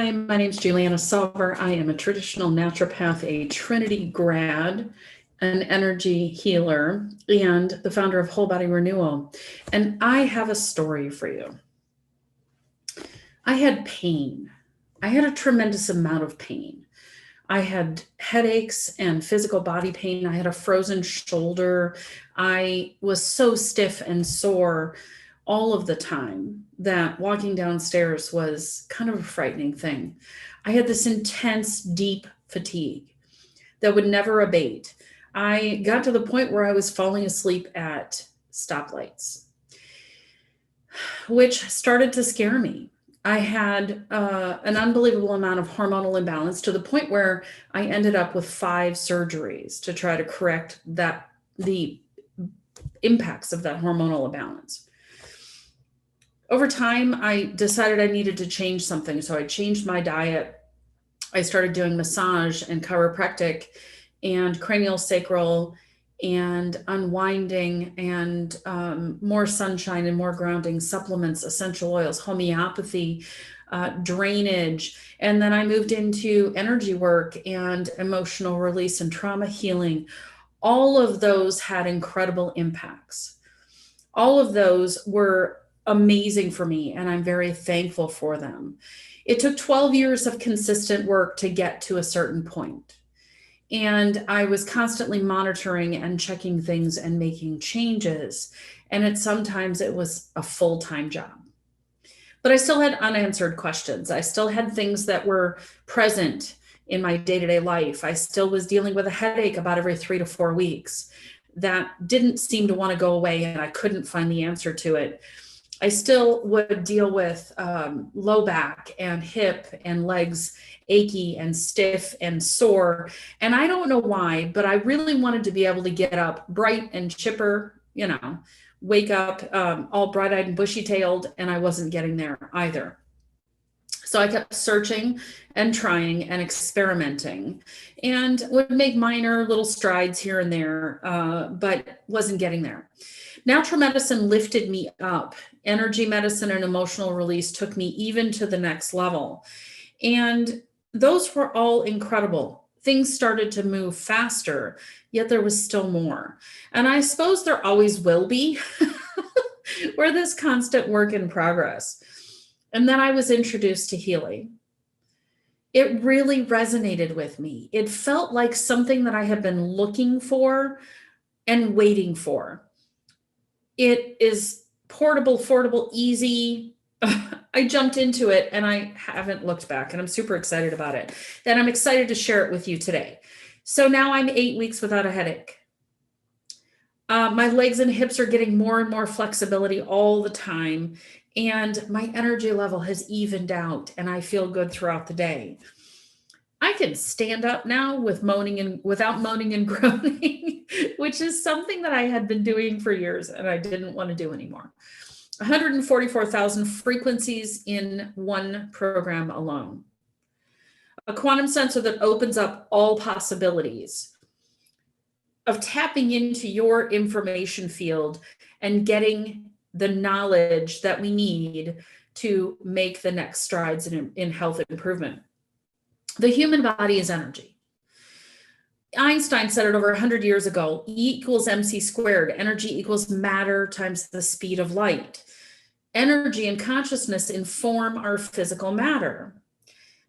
Hi, my name is Julianna Sauber. I am a traditional naturopath, a Trinity grad, an energy healer, and the founder of Whole Body Renewal. And I have a story for you. I had pain. I had a tremendous amount of pain. I had headaches and physical body pain. I had a frozen shoulder. I was so stiff and sore all of the time that walking downstairs was kind of a frightening thing. I had this intense, deep fatigue that would never abate. I got to the point where I was falling asleep at stoplights, which started to scare me. I had an unbelievable amount of hormonal imbalance to the point where I ended up with 5 surgeries to try to correct the impacts of that hormonal imbalance. Over time, I decided I needed to change something. So I changed my diet. I started doing massage and chiropractic and cranial sacral and unwinding and more sunshine and more grounding, supplements, essential oils, homeopathy, drainage. And then I moved into energy work and emotional release and trauma healing. All of those had incredible impacts. All of those were amazing for me, and I'm very thankful for them. It took 12 years of consistent work to get to a certain point. And I was constantly monitoring and checking things and making changes. And sometimes it was a full-time job. But I still had unanswered questions. I still had things that were present in my day-to-day life. I still was dealing with a headache about every 3 to 4 weeks that didn't seem to want to go away, and I couldn't find the answer to it. I still would deal with low back and hip and legs achy and stiff and sore. And I don't know why, but I really wanted to be able to get up bright and chipper, wake up all bright-eyed and bushy-tailed, and I wasn't getting there either. So I kept searching and trying and experimenting and would make minor little strides here and there, but wasn't getting there. Natural medicine lifted me up. Energy medicine and emotional release took me even to the next level. And those were all incredible. Things started to move faster, yet there was still more. And I suppose there always will be. We're this constant work in progress. And then I was introduced to healing. It really resonated with me. It felt like something that I had been looking for and waiting for. It is portable, affordable, easy. I jumped into it and I haven't looked back, and I'm super excited about it. And I'm excited to share it with you today. So now I'm 8 weeks without a headache. My legs and hips are getting more and more flexibility all the time. And my energy level has evened out and I feel good throughout the day. I can stand up now without moaning and groaning, which is something that I had been doing for years and I didn't want to do anymore. 144,000 frequencies in one program alone. A quantum sensor that opens up all possibilities of tapping into your information field and getting the knowledge that we need to make the next strides in health improvement. The human body is energy. Einstein said it over 100 years ago, E equals MC squared. Energy equals matter times the speed of light. Energy and consciousness inform our physical matter.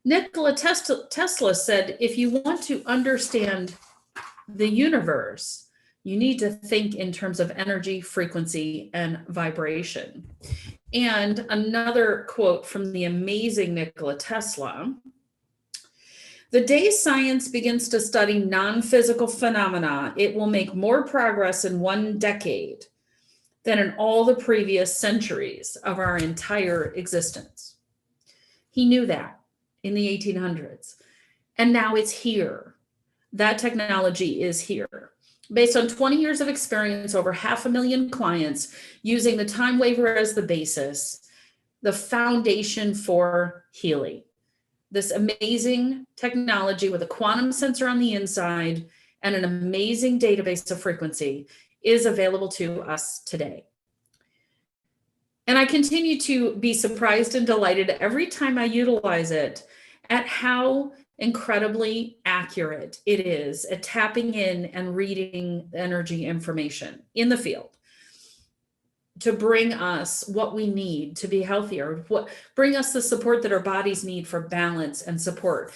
Nikola Tesla said, if you want to understand the universe, you need to think in terms of energy, frequency, and vibration. And another quote from the amazing Nikola Tesla: the day science begins to study non-physical phenomena, it will make more progress in 1 decade than in all the previous centuries of our entire existence. He knew that in the 1800s. And now it's here. That technology is here. Based on 20 years of experience, over 500,000 clients, using the time waver as the basis, the foundation for healing. This amazing technology with a quantum sensor on the inside and an amazing database of frequency is available to us today. And I continue to be surprised and delighted every time I utilize it at how incredibly accurate it is at tapping in and reading energy information in the field to bring us what we need to be healthier, bring us the support that our bodies need for balance and support,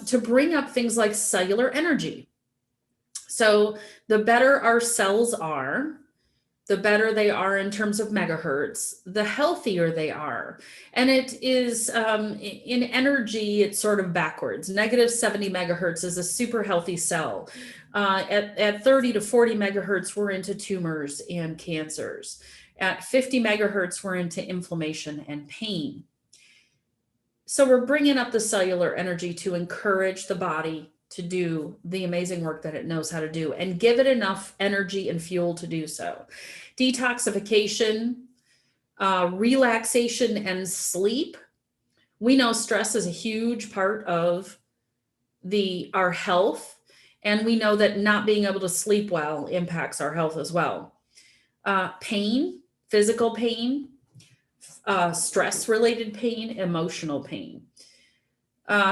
to bring up things like cellular energy. So the better our cells are, the better they are in terms of megahertz, the healthier they are. And it is, in energy, it's sort of backwards. Negative 70 megahertz is a super healthy cell. At 30 to 40 megahertz, we're into tumors and cancers. At 50 megahertz, we're into inflammation and pain. So we're bringing up the cellular energy to encourage the body to do the amazing work that it knows how to do and give it enough energy and fuel to do so. Detoxification, relaxation, and sleep. We know stress is a huge part of our health, and we know that not being able to sleep well impacts our health as well. Pain, physical pain, stress-related pain, emotional pain.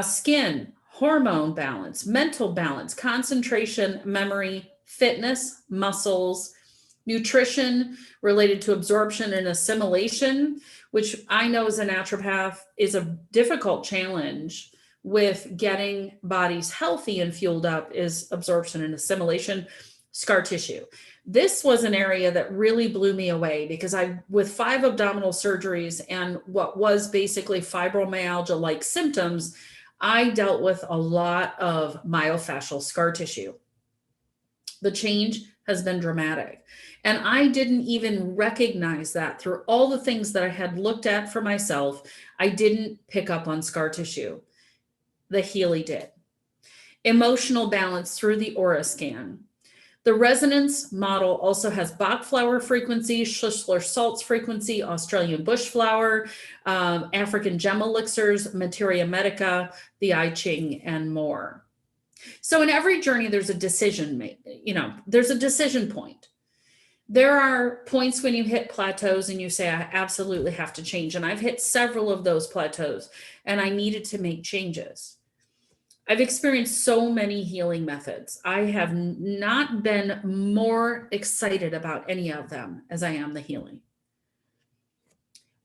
Skin, hormone balance, mental balance, concentration, memory, fitness, muscles, nutrition related to absorption and assimilation, which I know as a naturopath is a difficult challenge with getting bodies healthy and fueled up, is absorption and assimilation. Scar tissue. This was an area that really blew me away because with 5 abdominal surgeries and what was basically fibromyalgia-like symptoms, I dealt with a lot of myofascial scar tissue. The change has been dramatic. And I didn't even recognize that through all the things that I had looked at for myself. I didn't pick up on scar tissue. The Healy did. Emotional balance through the aura scan. The resonance model also has Bach flower frequency, Schussler salts frequency, Australian bush flower, African gem elixirs, materia medica, the I Ching, and more. So in every journey, there's a decision made, there's a decision point. There are points when you hit plateaus and you say, I absolutely have to change. And I've hit several of those plateaus and I needed to make changes. I've experienced so many healing methods. I have not been more excited about any of them as I am the Healy.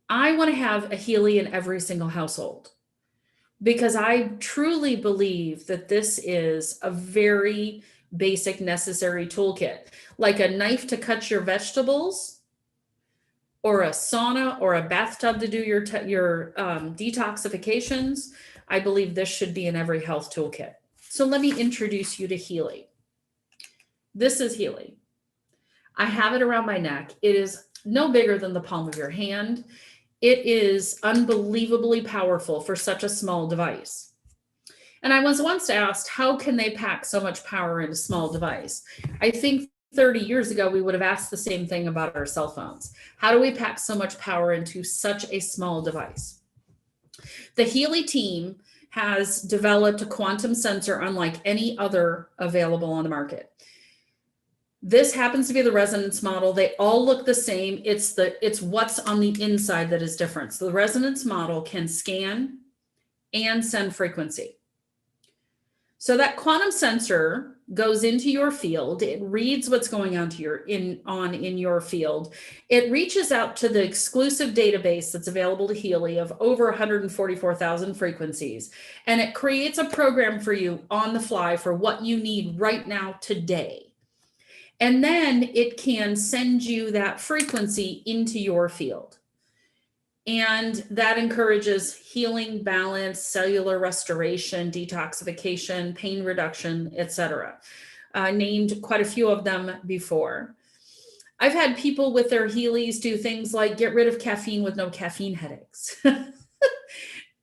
I want to have a Healy in every single household because I truly believe that this is a very basic, necessary toolkit, like a knife to cut your vegetables, or a sauna or a bathtub to do your detoxifications. I believe this should be in every health toolkit. So let me introduce you to Healy. This is Healy. I have it around my neck. It is no bigger than the palm of your hand. It is unbelievably powerful for such a small device. And I was once asked, how can they pack so much power in a small device? I think 30 years ago, we would have asked the same thing about our cell phones. How do we pack so much power into such a small device? The Healy team has developed a quantum sensor unlike any other available on the market. This happens to be the resonance model. They all look the same. It's what's on the inside that is different. So the resonance model can scan and send frequency. So that quantum sensor goes into your field. It reads what's going on in your field. It reaches out to the exclusive database that's available to Healy of over 144,000 frequencies. And it creates a program for you on the fly for what you need right now today. And then it can send you that frequency into your field. And that encourages healing, balance, cellular restoration, detoxification, pain reduction, etc. Named quite a few of them before. I've had people with their Healys do things like get rid of caffeine with no caffeine headaches,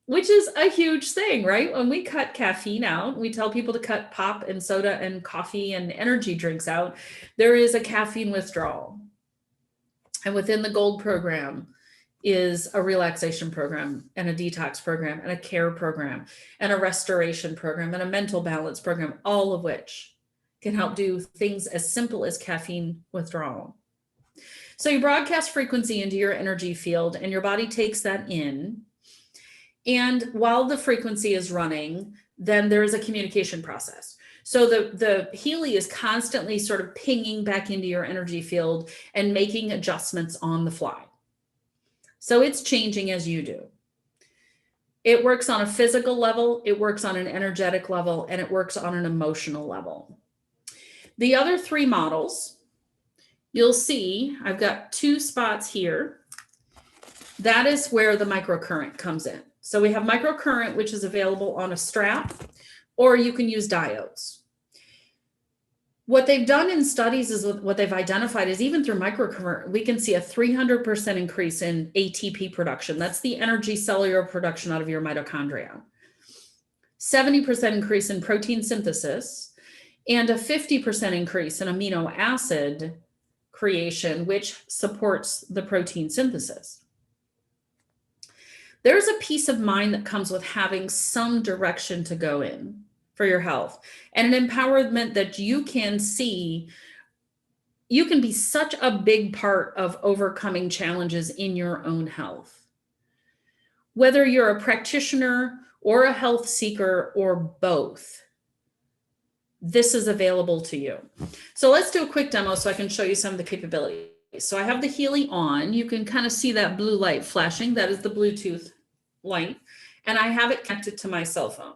which is a huge thing, right? When we cut caffeine out, we tell people to cut pop and soda and coffee and energy drinks out. There is a caffeine withdrawal. And within the Gold program is a relaxation program and a detox program and a care program and a restoration program and a mental balance program, all of which can help do things as simple as caffeine withdrawal. So you broadcast frequency into your energy field and your body takes that in. And while the frequency is running, then there is a communication process. So the Healy is constantly sort of pinging back into your energy field and making adjustments on the fly. So it's changing as you do. It works on a physical level, it works on an energetic level, and it works on an emotional level. The other 3 models, you'll see I've got 2 spots here. That is where the microcurrent comes in. So we have microcurrent, which is available on a strap, or you can use diodes. What they've done in studies is what they've identified is even through microcurrent, we can see a 300% increase in ATP production. That's the energy cellular production out of your mitochondria. 70% increase in protein synthesis, and a 50% increase in amino acid creation, which supports the protein synthesis. There's a peace of mind that comes with having some direction to go in for your health, and an empowerment that you can see you can be such a big part of overcoming challenges in your own health. Whether you're a practitioner or a health seeker or both, this is available to you. So let's do a quick demo so I can show you some of the capabilities. So I have the Healy on. You can kind of see that blue light flashing. That is the Bluetooth light. And I have it connected to my cell phone.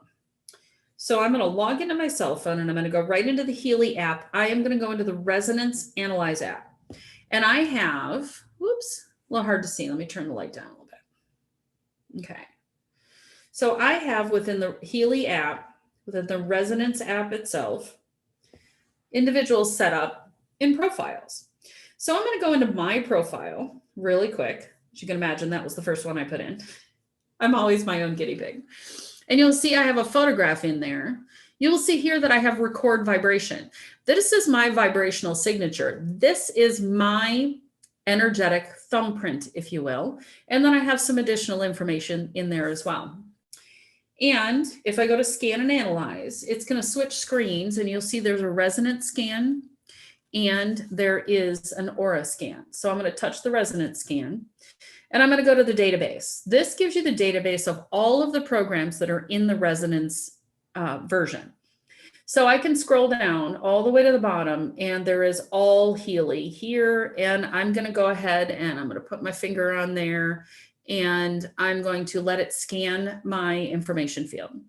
So I'm going to log into my cell phone and I'm going to go right into the Healy app. I am going to go into the Resonance Analyze app. And I have, whoops, a little hard to see. Let me turn the light down a little bit. Okay. So I have within the Healy app, within the Resonance app itself, individuals set up in profiles. So I'm going to go into my profile really quick. As you can imagine, that was the first one I put in. I'm always my own guinea pig. And you'll see I have a photograph in there. You'll see here that I have record vibration. This is my vibrational signature. This is my energetic thumbprint, if you will. And then I have some additional information in there as well. And if I go to scan and analyze, it's going to switch screens and you'll see there's a resonance scan and there is an aura scan. So I'm going to touch the resonance scan. And I'm going to go to the database. This gives you the database of all of the programs that are in the Resonance version. So I can scroll down all the way to the bottom and there is all Healy here. And I'm going to go ahead and I'm going to put my finger on there and I'm going to let it scan my information field.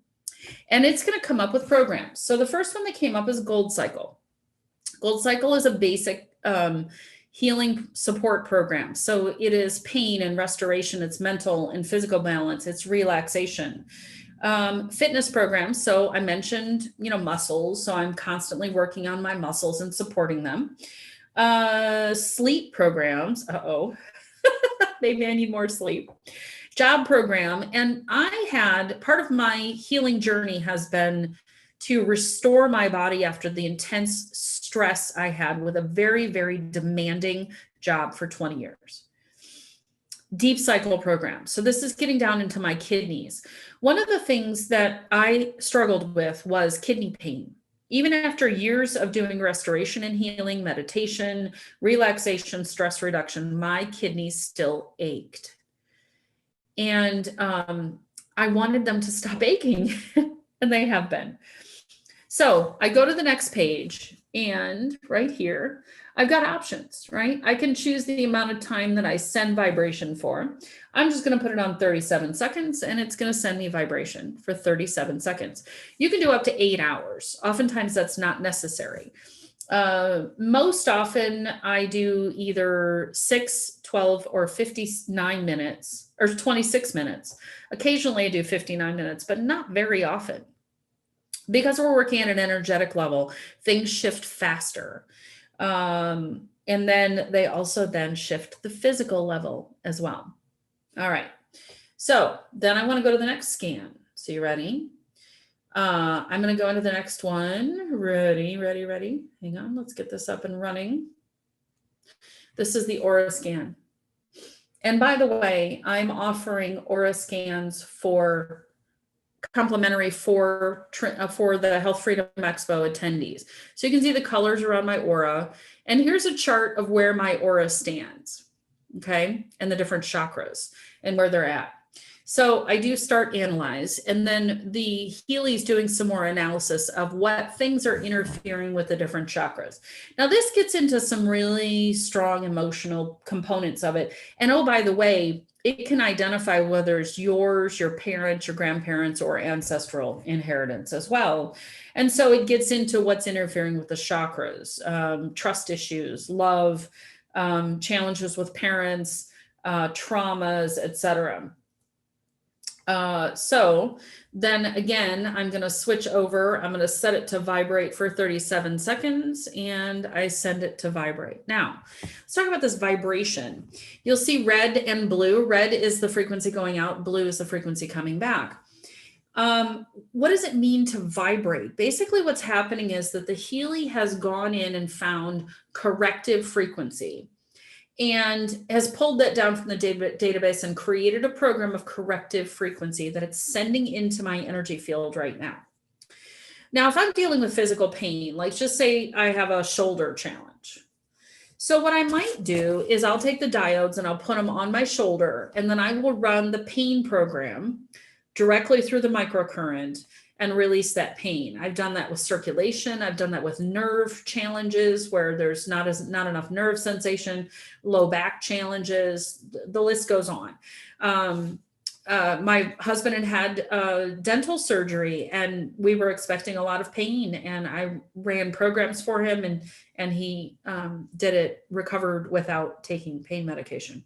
And it's going to come up with programs. So the first one that came up is Gold Cycle. Gold Cycle is a basic healing support program. So it is pain and restoration, it's mental and physical balance, it's relaxation. Fitness programs. So I mentioned, muscles. So I'm constantly working on my muscles and supporting them. Sleep programs. Maybe I need more sleep. Job program. And I had part of my healing journey has been to restore my body after the intense stress I had with a very, very demanding job for 20 years. Deep cycle program. So this is getting down into my kidneys. One of the things that I struggled with was kidney pain. Even after years of doing restoration and healing, meditation, relaxation, stress reduction, my kidneys still ached. And I wanted them to stop aching, and they have been. So I go to the next page and right here, I've got options, right? I can choose the amount of time that I send vibration for. I'm just going to put it on 37 seconds and it's going to send me vibration for 37 seconds. You can do up to 8 hours. Oftentimes that's not necessary. Most often I do either 6, 12, or 59 minutes or 26 minutes. Occasionally I do 59 minutes, but not very often. Because we're working at an energetic level, things shift faster. And then they also then shift the physical level as well. All right. So then I want to go to the next scan. So you ready? I'm going to go into the next one. Ready. Hang on. Let's get this up and running. This is the aura scan. And by the way, I'm offering aura scans for complimentary for the Health Freedom Expo attendees. So you can see the colors around my aura. And here's a chart of where my aura stands, okay? And the different chakras and where they're at. So I do start analyze, and then the Healy's doing some more analysis of what things are interfering with the different chakras. Now this gets into some really strong emotional components of it. And oh, by the way, it can identify whether it's yours, your parents, your grandparents, or ancestral inheritance as well. And so it gets into what's interfering with the chakras, trust issues, love, challenges with parents, traumas, etc. So then again, I'm going to switch over. I'm going to set it to vibrate for 37 seconds and I send it to vibrate. Now, let's talk about this vibration. You'll see red and blue. Red is the frequency going out. Blue is the frequency coming back. What does it mean to vibrate? Basically, what's happening is that the Healy has gone in and found corrective frequency and has pulled that down from the database and created a program of corrective frequency that it's sending into my energy field right now. Now, if I'm dealing with physical pain, like just say I have a shoulder challenge. So what I might do is I'll take the diodes and I'll put them on my shoulder, and then I will run the pain program directly through the microcurrent and release that pain. I've done that with circulation. I've done that with nerve challenges where there's not enough nerve sensation, low back challenges, the list goes on. My husband had dental surgery and we were expecting a lot of pain, and I ran programs for him and he recovered without taking pain medication.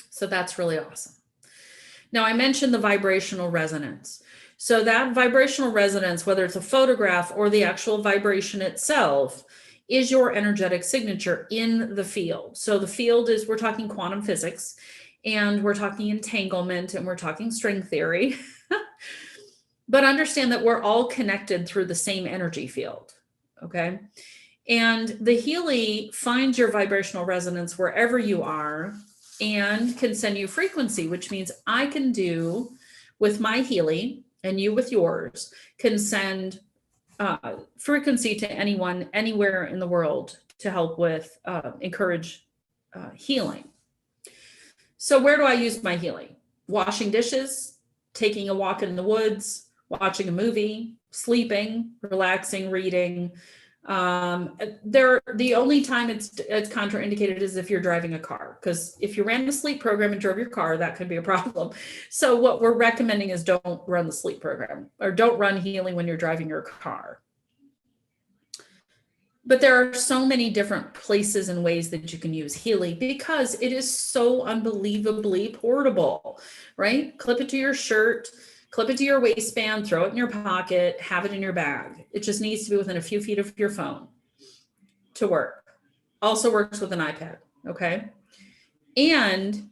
So that's really awesome. Now I mentioned the vibrational resonance. So that vibrational resonance, whether it's a photograph or the actual vibration itself, is your energetic signature in the field. So the field is, we're talking quantum physics, and we're talking entanglement, and we're talking string theory. But understand that we're all connected through the same energy field, okay? And the Healy finds your vibrational resonance wherever you are and can send you frequency, which means I can do with my Healy, and you with yours can send frequency to anyone, anywhere in the world to help with, encourage healing. So where do I use my Healy? Washing dishes, taking a walk in the woods, watching a movie, sleeping, relaxing, reading. The only time it's contraindicated is if you're driving a car, because if you ran the sleep program and drove your car, that could be a problem. So what we're recommending is don't run the sleep program, or don't run healing when you're driving your car. But there are so many different places and ways that you can use Healy because it is so unbelievably portable, right? Clip it to your shirt, clip it to your waistband, throw it in your pocket, have it in your bag. It just needs to be within a few feet of your phone to work. Also works with an iPad, okay? And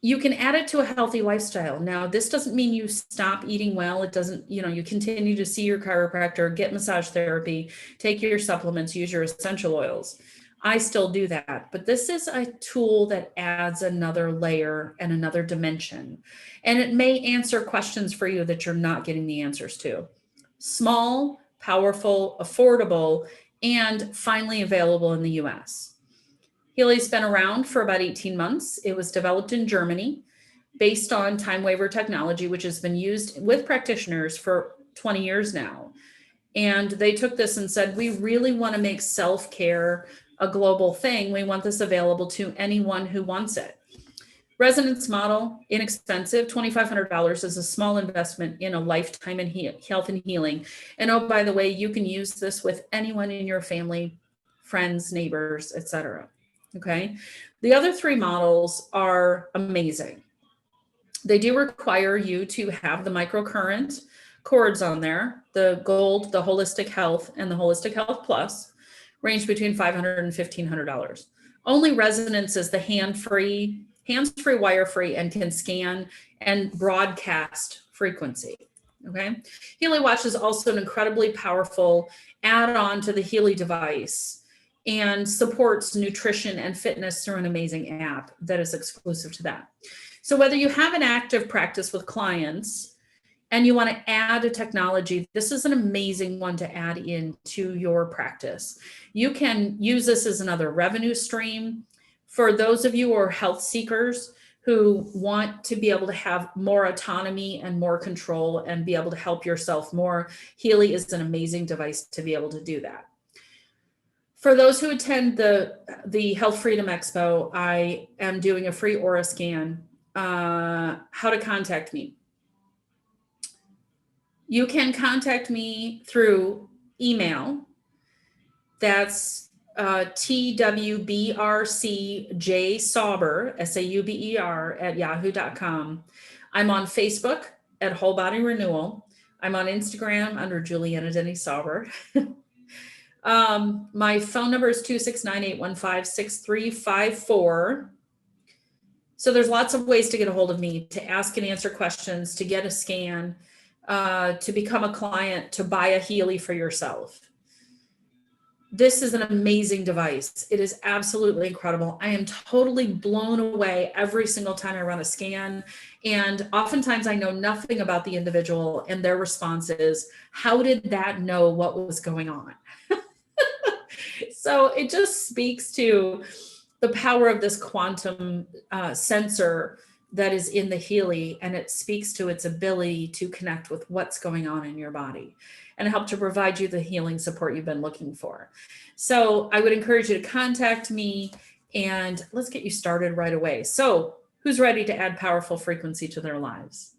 you can add it to a healthy lifestyle. Now, this doesn't mean you stop eating well. It doesn't, you continue to see your chiropractor, get massage therapy, take your supplements, use your essential oils. I still do that, but this is a tool that adds another layer and another dimension, and it may answer questions for you that you're not getting the answers to. Small, powerful, affordable, and finally available in the US. Healy's been around for about 18 months. It was developed in Germany based on time waiver technology, which has been used with practitioners for 20 years now. And they took this and said, we really want to make self-care a global thing. We want this available to anyone who wants it. Resonance model, inexpensive, $2,500 is a small investment in a lifetime in health and healing. And oh, by the way, you can use this with anyone in your family, friends, neighbors, etc. Okay. The other three models are amazing. They do require you to have the microcurrent cords on there. The gold, the holistic health, and the holistic health plus range between $500 and $1,500. Only resonance is the hands-free, wire-free, and can scan and broadcast frequency. Okay. Healy Watch is also an incredibly powerful add-on to the Healy device and supports nutrition and fitness through an amazing app that is exclusive to that. So whether you have an active practice with clients and you want to add a technology, this is an amazing one to add into your practice. You can use this as another revenue stream. For those of you who are health seekers, who want to be able to have more autonomy and more control and be able to help yourself more. Healy is an amazing device to be able to do that. For those who attend the Health Freedom Expo, I am doing a free aura scan. How to contact me. You can contact me through email. That's Twbrcjsauber, Sauber, at yahoo.com. I'm on Facebook at Whole Body Renewal. I'm on Instagram under Julianna Denney Sauber. My phone number is 269-815-6354. So there's lots of ways to get a hold of me, to ask and answer questions, to get a scan, to become a client, to buy a Healy for yourself. This is an amazing device. It is absolutely incredible. I am totally blown away every single time I run a scan. And oftentimes I know nothing about the individual, and their response is, how did that know what was going on? So it just speaks to the power of this quantum sensor that is in the Healy, and it speaks to its ability to connect with what's going on in your body and help to provide you the healing support you've been looking for. So I would encourage you to contact me, and let's get you started right away. So who's ready to add powerful frequency to their lives?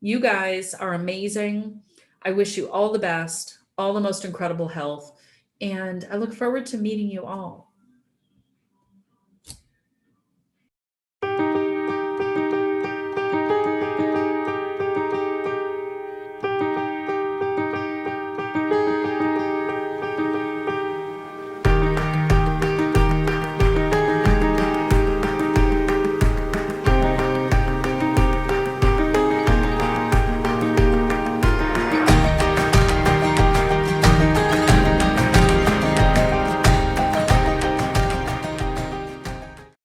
You guys are amazing. I wish you all the best, all the most incredible health, and I look forward to meeting you all.